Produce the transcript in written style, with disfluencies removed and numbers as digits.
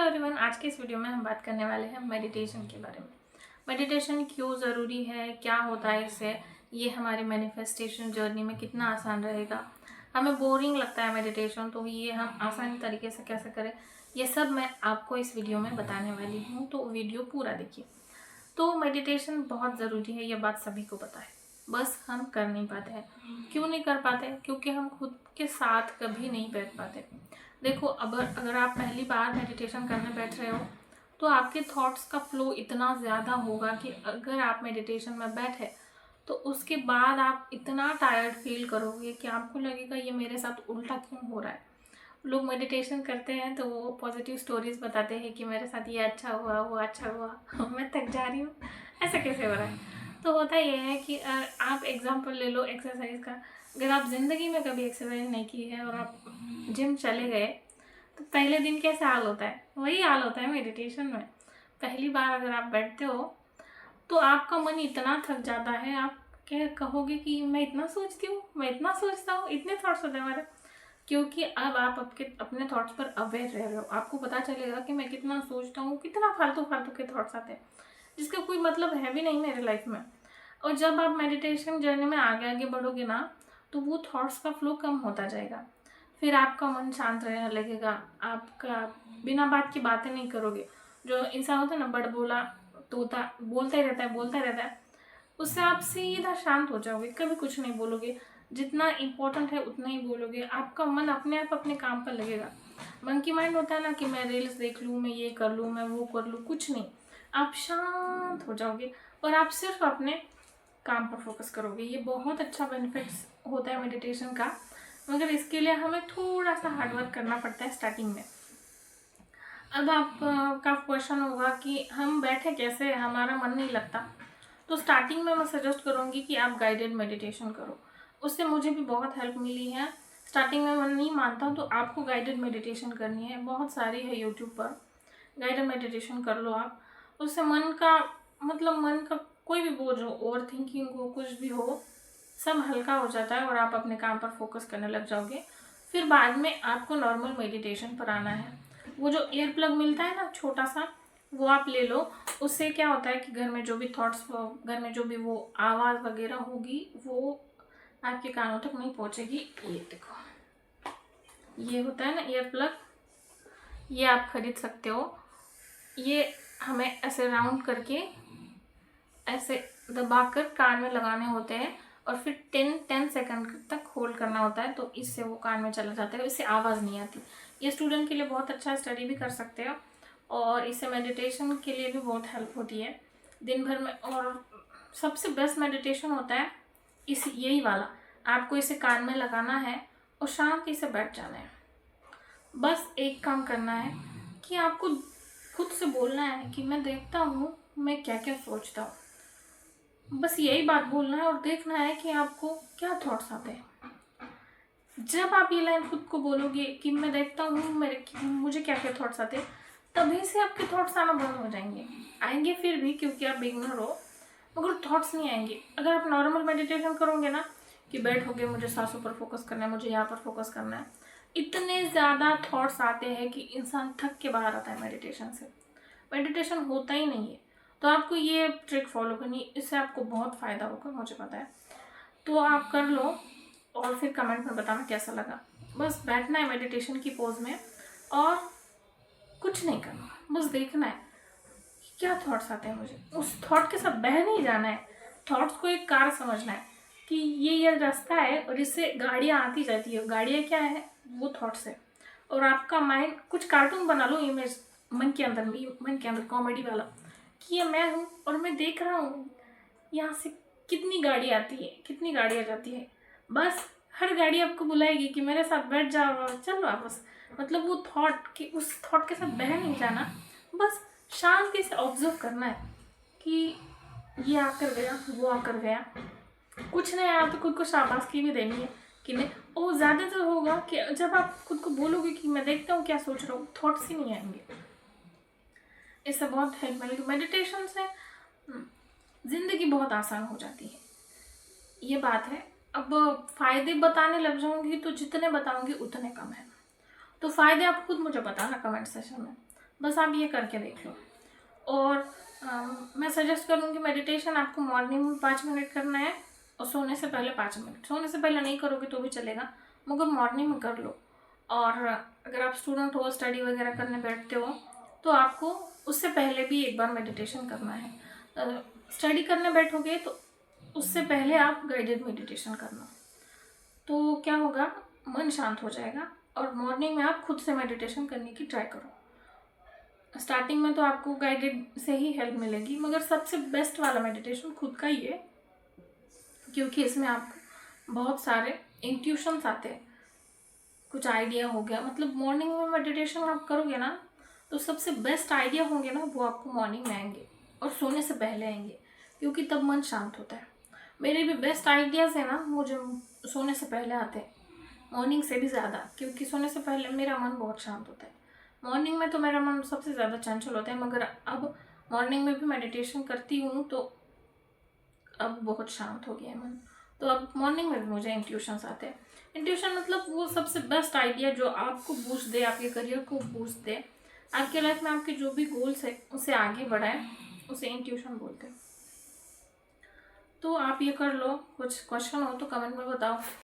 Everyone, आज के इस वीडियो में हम बात करने वाले हैं मेडिटेशन के बारे में। मेडिटेशन क्यों ज़रूरी है, क्या होता है इससे, ये हमारी मैनिफेस्टेशन जर्नी में कितना आसान रहेगा। हमें बोरिंग लगता है मेडिटेशन, तो ये हम आसान तरीके से कैसे करें, ये सब मैं आपको इस वीडियो में बताने वाली हूँ। तो वीडियो पूरा देखिए। तो मेडिटेशन बहुत ज़रूरी है, ये बात सभी को पता है, बस हम कर नहीं पाते हैं। क्यों नहीं कर पाते? क्योंकि हम खुद के साथ कभी नहीं बैठ पाते। देखो, अगर आप पहली बार मेडिटेशन करने बैठ रहे हो तो आपके थॉट्स का फ्लो इतना ज़्यादा होगा कि अगर आप मेडिटेशन में बैठे तो उसके बाद आप इतना टायर्ड फील करोगे कि आपको लगेगा ये मेरे साथ उल्टा क्यों हो रहा है। लोग मेडिटेशन करते हैं तो वो पॉजिटिव स्टोरीज बताते हैं कि मेरे साथ ये अच्छा हुआ, वो अच्छा हुआ मैं थक जा रही हूँ, ऐसा कैसे हो रहा है। तो होता ये है कि आप एग्जांपल ले लो एक्सरसाइज का। अगर आप ज़िंदगी में कभी एक्सरसाइज नहीं की है और आप जिम चले गए तो पहले दिन कैसा हाल होता है, वही हाल होता है मेडिटेशन में। पहली बार अगर आप बैठते हो तो आपका मन इतना थक जाता है, आप क्या कहोगे कि मैं इतना सोचती हूँ, मैं इतना सोचता हूँ, इतने थॉट्स होते हैं हमारे। क्योंकि अब आप अपने थॉट्स पर अवेयर रह रहे हो, आपको पता चलेगा कि मैं कितना सोचता हूँ, कितना फालतू फालतू के थॉट्स आते हैं जिसका कोई मतलब है भी नहीं मेरे लाइफ में। और जब आप मेडिटेशन जर्नी में आगे आगे बढ़ोगे ना तो वो थॉट्स का फ्लो कम होता जाएगा। फिर आपका मन शांत रहने लगेगा, आपका बिना बात की बातें नहीं करोगे। जो इंसान होता है ना, बड़बोला तोता, बोलता ही रहता है बोलता ही रहता है, उससे आप सीधा शांत हो जाओगे, कभी कुछ नहीं बोलोगे। जितना इम्पोर्टेंट है उतना ही बोलोगे, आपका मन अपने आप अपने काम पर लगेगा। मंकी माइंड होता है ना कि मैं रील्स देख लूँ, मैं ये कर लूँ, मैं वो कर लूँ, कुछ नहीं। आप शांत हो जाओगे और आप सिर्फ अपने काम पर फोकस करोगे। ये बहुत अच्छा बेनिफिट्स होता है मेडिटेशन का, मगर इसके लिए हमें थोड़ा सा हार्डवर्क करना पड़ता है स्टार्टिंग में। अब आपका क्वेश्चन होगा कि हम बैठे कैसे, हमारा मन नहीं लगता। तो स्टार्टिंग में मैं सजेस्ट करूँगी कि आप गाइडेड मेडिटेशन करो। उससे मुझे भी बहुत हेल्प मिली है। स्टार्टिंग में मन नहीं मानता तो आपको गाइडेड मेडिटेशन करनी है, बहुत सारी है यूट्यूब पर। गाइडेड मेडिटेशन कर लो आप। उससे मन का मन का कोई भी बोझ हो, ओवर थिंकिंग हो, कुछ भी हो, सब हल्का हो जाता है और आप अपने काम पर फोकस करने लग जाओगे। फिर बाद में आपको नॉर्मल मेडिटेशन पर आना है। वो जो ईयर प्लग मिलता है ना छोटा सा, वो आप ले लो। उससे क्या होता है कि घर में जो भी थॉट्स, घर में जो भी वो आवाज़ वगैरह होगी वो आपके कानों तक नहीं पहुँचेगी। ये देखो, ये होता है ना ईयर प्लग, ये आप खरीद सकते हो। ये हमें ऐसे राउंड करके ऐसे दबाकर कान में लगाने होते हैं और फिर 10 सेकंड तक होल्ड करना होता है, तो इससे वो कान में चला जाता है, इससे आवाज़ नहीं आती। ये स्टूडेंट के लिए बहुत अच्छा, स्टडी भी कर सकते हो और इससे मेडिटेशन के लिए भी बहुत हेल्प होती है दिन भर में। और सबसे बेस्ट मेडिटेशन होता है यही वाला। आपको इसे कान में लगाना है और शांति से बैठ जाना है। बस एक काम करना है कि आपको खुद से बोलना है कि मैं देखता हूँ मैं क्या क्या सोचता हूँ। बस यही बात बोलना है और देखना है कि आपको क्या थॉट्स आते हैं। जब आप ये लाइन खुद को बोलोगे कि मैं देखता हूँ मुझे क्या क्या थॉट्स आते हैं, तभी से आपके थॉट्स आना बंद हो जाएंगे। आएंगे फिर भी, क्योंकि आप बिगनर हो, मगर थॉट्स नहीं आएंगे। अगर आप नॉर्मल मेडिटेशन करोगे ना कि बैठोगे, मुझे सांसों पर फोकस करना है, मुझे यहाँ पर फोकस करना है, इतने ज़्यादा थॉट्स आते हैं कि इंसान थक के बाहर आता है मेडिटेशन से। मेडिटेशन होता ही नहीं है। तो आपको ये ट्रिक फॉलो करनी, इससे आपको बहुत फ़ायदा होगा, मुझे पता है। तो आप कर लो और फिर कमेंट में बताना कैसा लगा। बस बैठना है मेडिटेशन की पोज में और कुछ नहीं करना, बस देखना है क्या थॉट्स आते हैं। मुझे उस थॉट के साथ बह नहीं जाना है, थॉट्स को एक कार समझना है कि ये रास्ता है और इससे गाड़ियाँ आती जाती है। गाड़ियाँ क्या है, वो थॉट्स है। और आपका माइंड कुछ कार्टून बना लो, इमेज मन के अंदर कॉमेडी वाला, कि ये मैं हूँ और मैं देख रहा हूँ यहाँ से कितनी गाड़ी आती है, कितनी गाड़ी आ जाती है। बस हर गाड़ी आपको बुलाएगी कि मेरे साथ बैठ जाओ और चलो वापस। मतलब वो थॉट कि उस थॉट के साथ बह नहीं जाना, बस शांति से ऑब्जर्व करना है कि ये आकर गया, वो आकर गया। कुछ नहीं आया तो खुद को शाबाशी भी देनी है कि नहीं। और ज़्यादातर होगा कि जब आप खुद को बोलोगे कि मैं देखता हूँ क्या सोच रहा हूँ, थॉट्स ही नहीं आएंगे। इससे बहुत हेल्प मिलेगी। मेडिटेशन से ज़िंदगी बहुत आसान हो जाती है, ये बात है। अब फ़ायदे बताने लग जाऊंगी तो जितने बताऊंगी उतने कम है। तो फ़ायदे आप खुद मुझे बताना कमेंट सेशन में। बस आप ये करके देख लो। और मैं सजेस्ट करूँगी मेडिटेशन आपको मॉर्निंग में 5 मिनट करना है और सोने से पहले 5 मिनट। सोने से पहले नहीं करोगे तो भी चलेगा, मगर मॉर्निंग में कर लो। और अगर आप स्टूडेंट हो, स्टडी वगैरह करने बैठते हो, तो आपको उससे पहले भी एक बार मेडिटेशन करना है। स्टडी करने बैठोगे तो उससे पहले आप गाइडेड मेडिटेशन करना, तो क्या होगा, मन शांत हो जाएगा। और मॉर्निंग में आप खुद से मेडिटेशन करने की ट्राई करो। स्टार्टिंग में तो आपको गाइडेड से ही हेल्प मिलेगी, मगर सबसे बेस्ट वाला मेडिटेशन खुद का ही है, क्योंकि इसमें आपको बहुत सारे इंट्यूशंस आते हैं, कुछ आइडिया हो गया। मतलब मॉर्निंग में मेडिटेशन आप करोगे ना, तो सबसे बेस्ट आइडिया होंगे ना, वो आपको मॉर्निंग में आएंगे और सोने से पहले आएंगे, क्योंकि तब मन शांत होता है। मेरे भी बेस्ट आइडियाज़ है ना, मुझे सोने से पहले आते हैं, मॉर्निंग से भी ज़्यादा, क्योंकि सोने से पहले मेरा मन बहुत शांत होता है। मॉर्निंग में तो मेरा मन सबसे ज़्यादा चंचल होता है, मगर अब मॉर्निंग में भी मेडिटेशन करती हूँ तो अब बहुत शांत हो गया है मन। तो अब मॉर्निंग में भी मुझे इंट्यूशंस आते हैं। इंट्यूशन मतलब वो सबसे बेस्ट आइडिया जो आपको बूस्ट दे, आपके करियर को बूस्ट दे, आपके लाइफ में आपके जो भी गोल्स है उसे आगे बढ़ाए, उसे इंट्यूशन बोलते हैं। तो आप ये कर लो। कुछ क्वेश्चन हो तो कमेंट में बताओ।